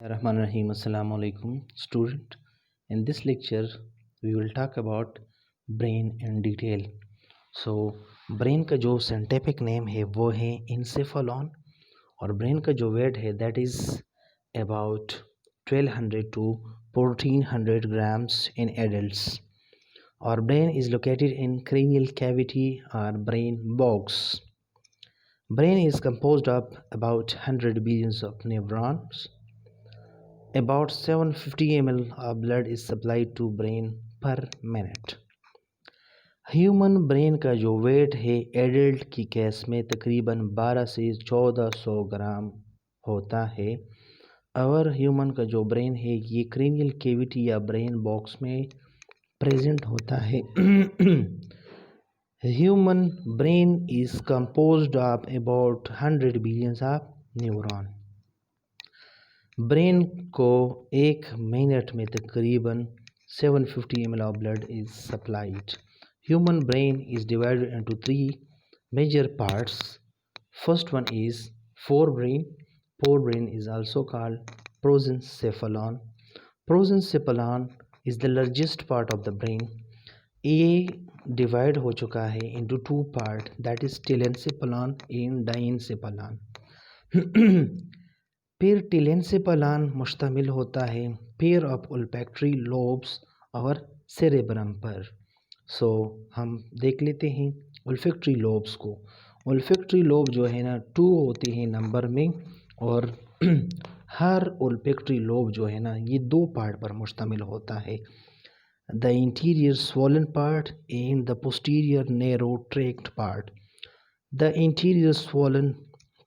Rahman Rahim. Assalamu alaikum, student. In this lecture, we will talk about brain in detail. So, brain का जो scientific name है वो है encephalon और brain का जो weight है that is about 1200 to 1400 grams in adults. Our brain is located in cranial cavity or brain box. Brain is composed of about 100 billions of neurons. About 750 ml of blood is supplied to brain per minute. Human brain का जो wait है adult की case में तकरीबन 12 से 1400 ग्राम होता है और ह्यूमन का जो ब्रेन है ये क्रेनियल कैविटी या ब्रेन बॉक्स में प्रेजेंट होता है. Human brain is composed of about 100 billions of neuron. Brain को एक मिनट में तकरीबन 750 ml of blood is supplied. Human brain is divided into three major parts. First one is forebrain. Forebrain is also called prosencephalon. Prosencephalon is the largest part of the brain. ये divide हो चुका है into two part, that is telencephalon and diencephalon. फिर टिलेंसेफालन मुश्तमिल होता है pair of olfactory lobes और cerebrum पर. सो हम देख लेते हैं ओल्फैक्टरी लोब्स को. ओल्फैक्टरी लोब जो है ना 2 होते हैं नंबर में और हर ओल्फैक्टरी लोब जो है ना ये 2 पार्ट पर मुश्तमिल होता है. The interior swollen part and the posterior narrow tract part. The interior swollen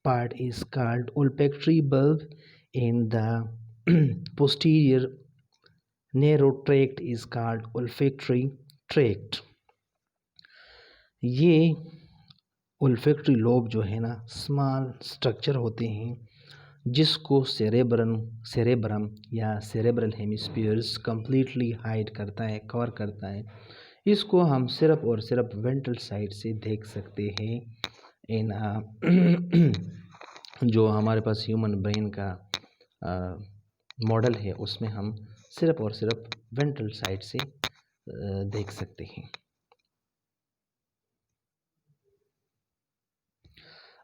part is called olfactory bulb and the posterior narrow tract is called olfactory tract. ये olfactory lobe जो है ना स्मॉल स्ट्रक्चर होते हैं जिसको cerebrum या cerebral hemispheres completely hide करता है, कवर करता है. इसको हम सिर्फ और सिर्फ वेंट्रल साइड से देख सकते हैं. इन जो हमारे पास ह्यूमन ब्रेन का मॉडल है उसमें हम सिर्फ और सिर्फ वेंट्रल साइड से देख सकते हैं.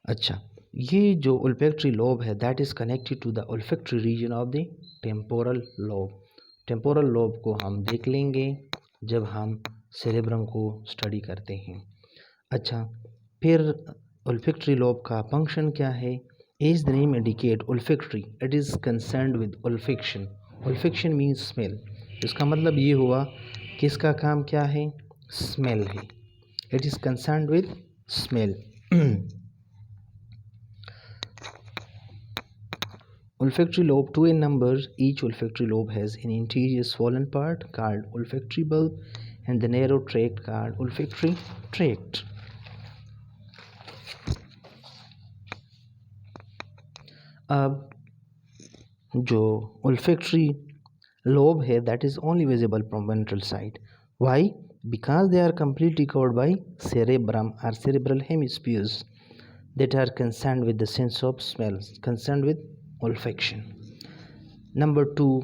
अच्छा, ये जो ओल्फैक्टरी लोब है that is connected to the olfactory region of the temporal lobe. Temporal lobe को हम देख लेंगे जब हम सेरेब्रम को स्टडी करते हैं. अच्छा, फिर olfactory lobe का फंक्शन क्या है? As the name indicate olfactory, it is concerned with olfaction. Olfaction means smell. इसका मतलब ये हुआ कि इसका काम क्या है? Smell है. It is concerned with smell. Olfactory lobe 2 in number. Each olfactory lobe has an interior swollen part called olfactory bulb and the narrow tract called olfactory tract. अब जो olfactory lobe है that is only visible from ventral side. Why? Because they are completely covered by cerebrum or cerebral hemispheres that are concerned with the sense of smell, concerned with olfaction. Number 2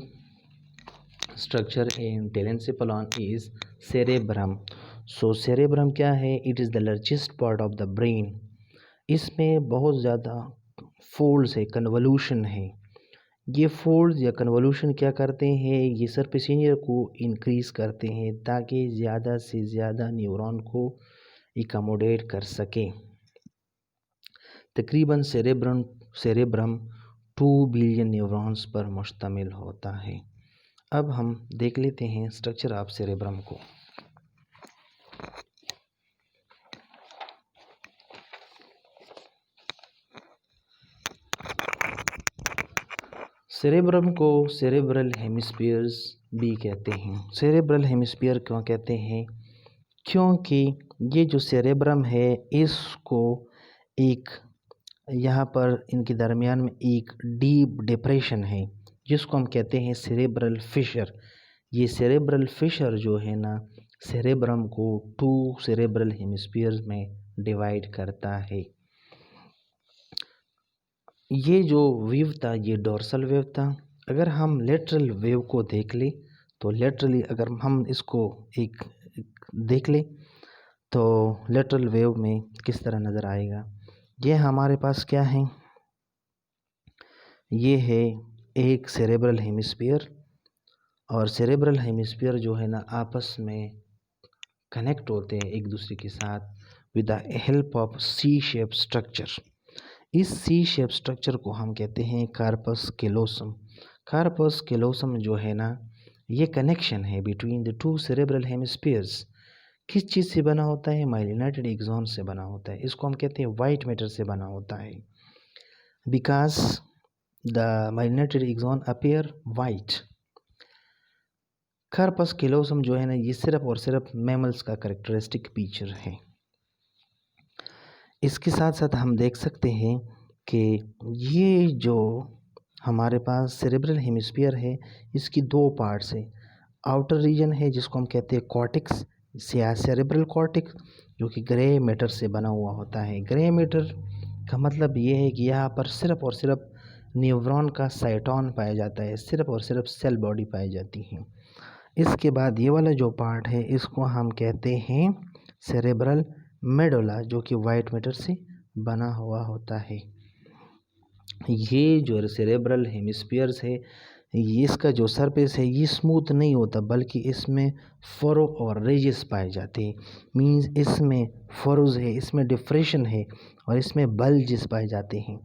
structure in telencephalon is cerebrum. So cerebrum क्या है? It is the largest part of the brain. इसमें बहुत ज़्यादा folds है, convolution है. ये folds या convolution क्या करते हैं? ये सरफेसियर को इंक्रीज करते हैं ताकि ज़्यादा से ज़्यादा न्यूरॉन को इकोमोडेट कर सके. तकरीबन सेरेब्रम 2 बिलियन न्यूरॉन्स पर मुश्तमिल होता है. अब हम देख लेते हैं स्ट्रक्चर ऑफ सेरेब्रम को. सेरेब्रम को सेरेब्रल हेमिस्फीयर्स भी कहते हैं. सेरेब्रल हेमिस्फीयर क्यों कहते हैं? क्योंकि ये जो सेरेब्रम है इसको एक यहाँ पर इनके दरमियान में एक डीप डिप्रेशन है जिसको हम कहते हैं सेरेब्रल फिशर. ये सेरेब्रल फिशर जो है ना सेरेब्रम को 2 सेरेब्रल हेमिस्फीयर्स में डिवाइड करता है. ये जो वेव था ये डोर्सल वेव था अगर हम लेटरल वेव को देख लें तो लेटरली अगर हम इसको एक देख लें तो लेटरल वेव में किस तरह नज़र आएगा। ये हमारे पास क्या है, ये है एक सेरेब्रल हेमिस्फीयर, और सेरेब्रल हेमिस्फीयर जो है ना आपस में कनेक्ट होते हैं एक दूसरे के साथ with the help of C shape structure. इस सी शेप स्ट्रक्चर को हम कहते हैं कार्पस कैलोसम। कार्पस कैलोसम जो है ना ये कनेक्शन है between the two cerebral hemispheres. किस चीज़ से बना होता है, माइलिनेटेड एक्सॉन से बना होता है। इसको हम कहते हैं वाइट मैटर से बना होता है, because the myelinated axon appear white. Corpus callosum जो है ना ये सिर्फ और सिर्फ मैमल्स का कैरेक्टरिस्टिक फीचर है। इसके साथ साथ हम देख सकते हैं कि ये जो हमारे पास सेरेब्रल हेमिस्फीयर है इसकी दो पार्ट्स है। आउटर रीजन है जिसको हम कहते हैं कॉर्टेक्स या सेरेब्रल कॉर्टेक्स, जो कि ग्रे मैटर से बना हुआ होता है। ग्रे मैटर का मतलब ये है कि यहाँ पर सिर्फ और सिर्फ न्यूरॉन का साइटोन पाया जाता है, सिर्फ और सिर्फ सेल बॉडी पाई जाती है। इसके बाद ये वाला जो पार्ट है इसको हम कहते हैं सेरेब्रल मेडुला, जो कि वाइट मैटर से बना हुआ होता है। ये जो सेरेब्रल हेमिस्फीयर्स है ये इसका जो सरफेस है ये स्मूथ नहीं होता, बल्कि इसमें फरो और रेजेस पाए जाते हैं। मींस इसमें फरोज है, इसमें डिप्रेशन है और इसमें बल्जेस पाए जाते हैं।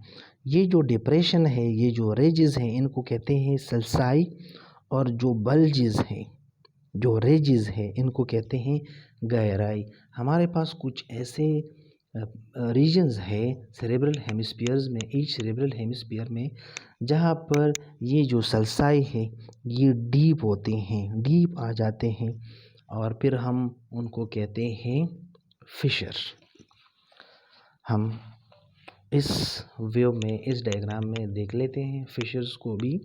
ये जो डिप्रेशन है, ये जो रेजेस हैं, इनको कहते हैं सल्साई, और जो बल्जेस हैं, जो रेजेस है, इनको कहते हैं गहराई। हमारे पास कुछ ऐसे रीजन्स है सेरेब्रल हेमिस्फीयर्स में, ईच सेरेब्रल हेमिस्फीयर में, जहाँ पर ये जो सल्साई है ये डीप होते हैं, डीप आ जाते हैं, और फिर हम उनको कहते हैं फिशर। हम इस व्यू में, इस डायग्राम में देख लेते हैं फिशर्स को भी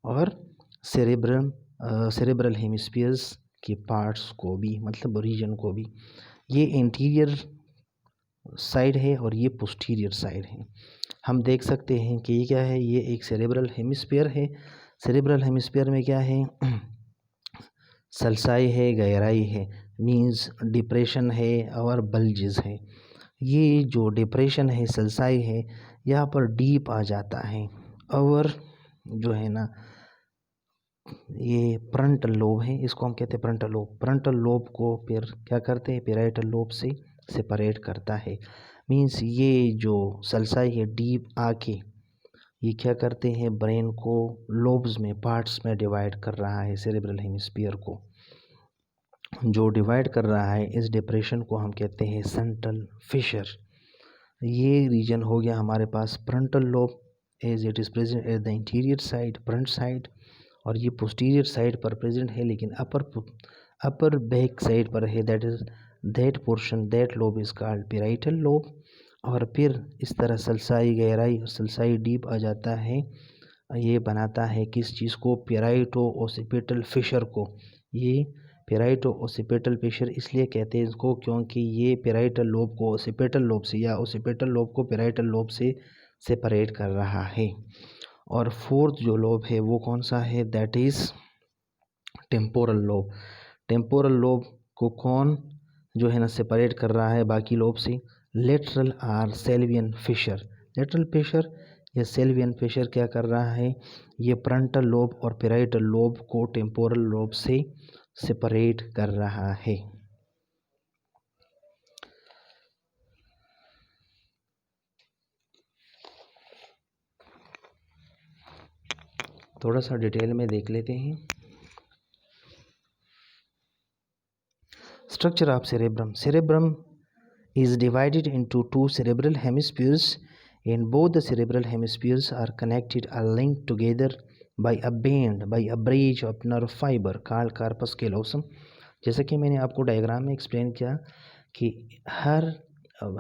और सेरेब्रल हेमिस्फीयर्स के पार्ट्स को भी, मतलब रीजन को भी। ये इंटीरियर साइड है और ये पोस्टीरियर साइड है। हम देख सकते हैं कि ये क्या है, ये एक सेरेब्रल हेमिस्फीयर है। सेरेब्रल हेमिस्फीयर में क्या है, सल्साई है, गहराई है, मींस डिप्रेशन है और बल्जेस है। ये जो डिप्रेशन है, सल्साई है, यहाँ पर डीप आ जाता है, और जो है ना ये फ्रंटल लोब है, इसको हम कहते हैं फ्रंटल लोब। फ्रंटल लोब को फिर क्या करते हैं, पैराइटल लोब से सेपरेट करता है। मींस ये जो सल्साई है डीप आके ये क्या करते हैं, ब्रेन को लोब्स में, पार्ट्स में डिवाइड कर रहा है। सेरेब्रल हेमिस्फीयर को जो डिवाइड कर रहा है, इस डिप्रेशन को हम कहते हैं सेंट्रल फिशर। ये रीजन हो गया हमारे पास frontal lobe, as it is present at the interior side, front side, और ये पोस्टीरियर साइड पर प्रेजेंट है, लेकिन अपर बैक साइड पर है। That is that portion, that lobe is called parietal lobe. और फिर इस तरह सल्साई गहराई और सल्साई डीप आ जाता है। ये बनाता है किस चीज़ को, पैराइटो ओसिपिटल फिशर को। ये पैराइटो ओसिपिटल फिशर इसलिए कहते हैं इसको क्योंकि ये पैराइटल लोब को ओसिपिटल लोब से, या ओसिपिटल लोब को पैराइटल लोब से सेपरेट कर रहा है। और फोर्थ जो लोब है वो कौन सा है, that is temporal lobe. Temporal lobe को कौन जो है ना सेपरेट कर रहा है बाकी लोब से, lateral or Sylvian fissure. Lateral fissure या सेल्वियन फिशर क्या कर रहा है, ये फ्रंटल लोब और पैराइटल लोब को टेम्पोरल लोब से सेपरेट कर रहा है। थोड़ा सा डिटेल में देख लेते हैं। Structure of cerebrum. Cerebrum is divided into two cerebral hemispheres, and both the cerebral hemispheres are connected or linked together by a band, by a bridge of nerve fiber called corpus callosum. जैसा कि मैंने आपको diagram में explain किया कि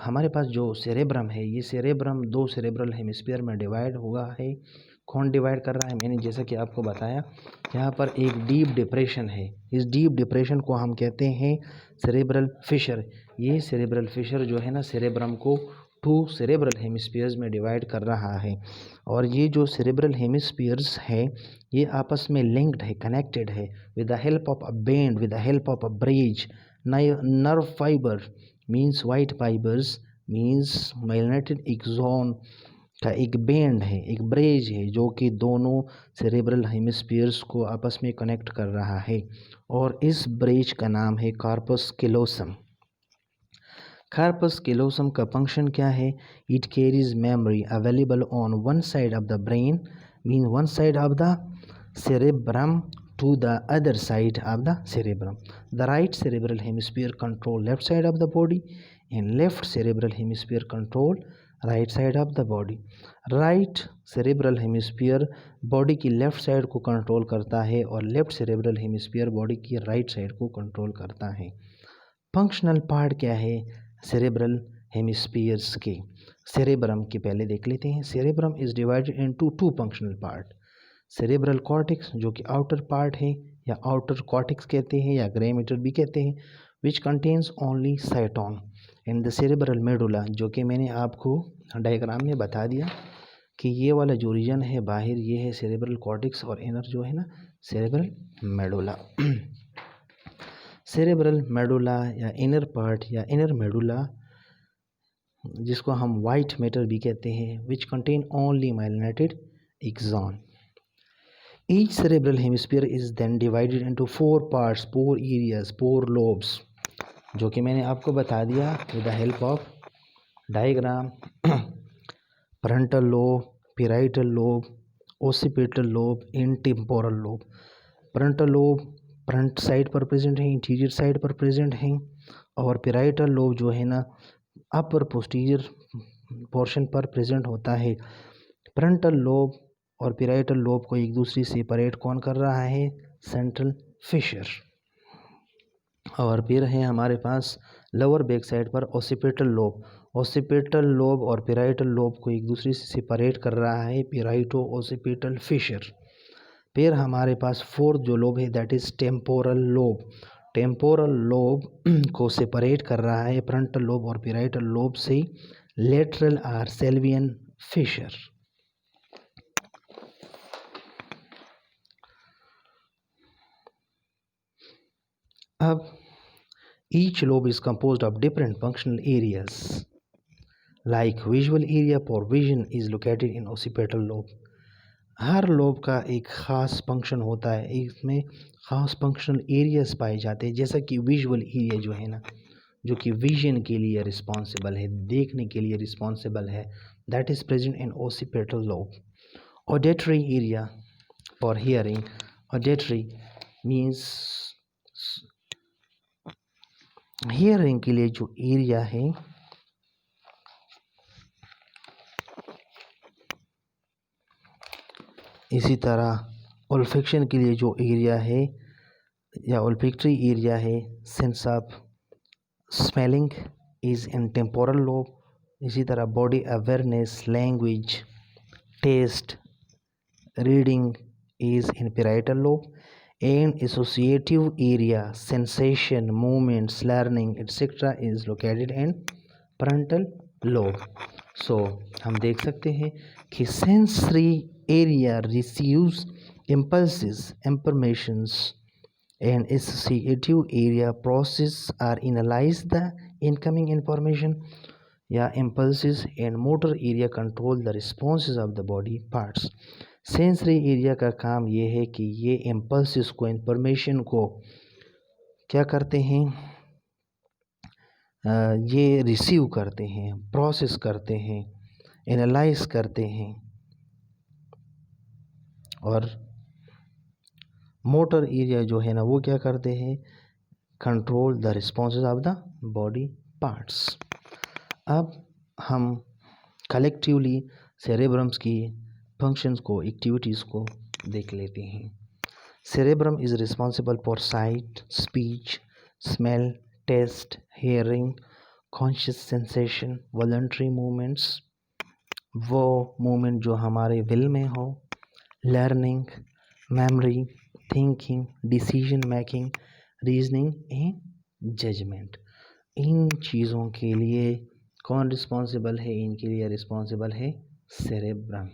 हमारे पास जो cerebrum है, ये सेरेब्रम दो सेरेब्रल हेमिस्फीयर में डिवाइड हुआ है। कौन डिवाइड कर रहा है, मैंने जैसा कि आपको बताया, यहाँ पर एक डीप डिप्रेशन है। इस डीप डिप्रेशन को हम कहते हैं सेरेब्रल फिशर। ये सेरेब्रल फिशर जो है ना सेरेब्रम को टू सेरेब्रल हेमिस्फीयर्स में डिवाइड कर रहा है। और ये जो सेरेब्रल हेमिस्फीयर्स है ये आपस में लिंक्ड है, कनेक्टेड है with the help of a band, with the help of a bridge. Nerve fibre means white fibres means myelinated axon का एक बैंड है, एक ब्रिज है जो कि दोनों सेरेब्रल हेमिस्फीयर्स को आपस में कनेक्ट कर रहा है। और इस ब्रिज का नाम है कार्पस कैलोसम। कार्पस कैलोसम का फंक्शन क्या है? It carries memory available on one side of the brain, mean one side of the cerebrum to the other side of the cerebrum. The right cerebral hemisphere control left side of the body and left cerebral hemisphere control right side of the body. Right cerebral hemisphere body की left side को control करता है और left cerebral hemisphere body की right side को control करता है। Functional part क्या है सेरेब्रल हेमिस्फीयर्स के? सेरेब्रम के पहले देख लेते हैं। Cerebrum is divided into two functional part. Cerebral cortex जो कि आउटर पार्ट है या आउटर कॉर्टेक्स कहते हैं या ग्रे मैटर भी कहते हैं, which contains only साइटोन। And the cerebral medulla जो कि मैंने आपको डायग्राम में बता दिया कि ये वाला जो रीजन है बाहर ये है सेरेब्रल कॉर्टेक्स और इनर जो है ना सेरेब्रल मेडुला। सेरेब्रल मेडुला या इनर पार्ट या इनर मेडुला जिसको हम वाइट मैटर भी कहते हैं, which contain only myelinated axon. Each cerebral hemisphere is then divided into four parts, four areas, four lobes, जो कि मैंने आपको बता दिया with the help of diagram। frontal lobe, parietal lobe, occipital lobe, and temporal lobe। frontal lobe front side पर present है, interior side पर present है, और पेराइटल लोब जो है ना अपर पोस्टीरियर पोर्शन पर प्रेजेंट होता है। फ्रंटल लोब और पेराइटल लोब को एक दूसरे से सेपरेट कौन कर रहा है? Central fissure. और फिर है हमारे पास लोअर बैक साइड पर ओसिपिटल लोब। ओसिपिटल लोब और पेराइटल लोब को एक दूसरे से सेपरेट कर रहा है पेराइटो ओसिपिटल फिशर। फिर हमारे पास फोर्थ जो लोब है that is temporal lobe. Temporal lobe को सेपरेट कर रहा है फ्रंटल लोब और पेराइटल लोब से लेटरल आर सेल्वियन फिशर। अब each lobe is composed of different functional areas like visual area for vision is located in occipital lobe। Her lobe का एक ख़ास फंक्शन होता है, इसमें ख़ास फंक्शनल एरियाज पाए जाते हैं, जैसा कि विजुअल एरिया जो है ना जो कि विजन के लिए रिस्पॉन्सिबल है, देखने के लिए रिस्पॉन्सिबल है, that is present in occipital lobe. Auditory area for hearing, auditory means hearing के लिए जो एरिया है इसी तरह ओल्फेक्शन के लिए जो एरिया है या ओल्फैक्टरी एरिया है, sense of smelling is in temporal lobe. इसी तरह body awareness, language, taste, reading is in parietal lobe. And associative area sensation, movements, learning etcetera is located in frontal lobe. So हम देख सकते हैं कि sensory area receives impulses, informations, and associative area process or analyze the incoming information या impulses, and motor area control the responses of the body parts। Sensory area का काम ये है कि ये इम्पल्सिस को, इंफॉर्मेशन को क्या करते हैं, ये रिसीव करते हैं, प्रोसेस करते हैं, एनालाइज करते हैं। और मोटर एरिया जो है ना वो क्या करते हैं, control the responses of the body parts. अब हम कलेक्टिवली सेरेब्रम्स की फंक्शंस को, एक्टिविटीज़ को देख लेते हैं। Cerebrum is responsible for sight, speech, smell, taste, hearing, conscious sensation, voluntary movements, वो मूवमेंट जो हमारे विल में हो, learning, memory, thinking, decision making, reasoning and judgement. इन चीज़ों के लिए कौन रिस्पॉन्सिबल है इनके लिए? रिस्पॉन्सिबल है सेरेब्रम।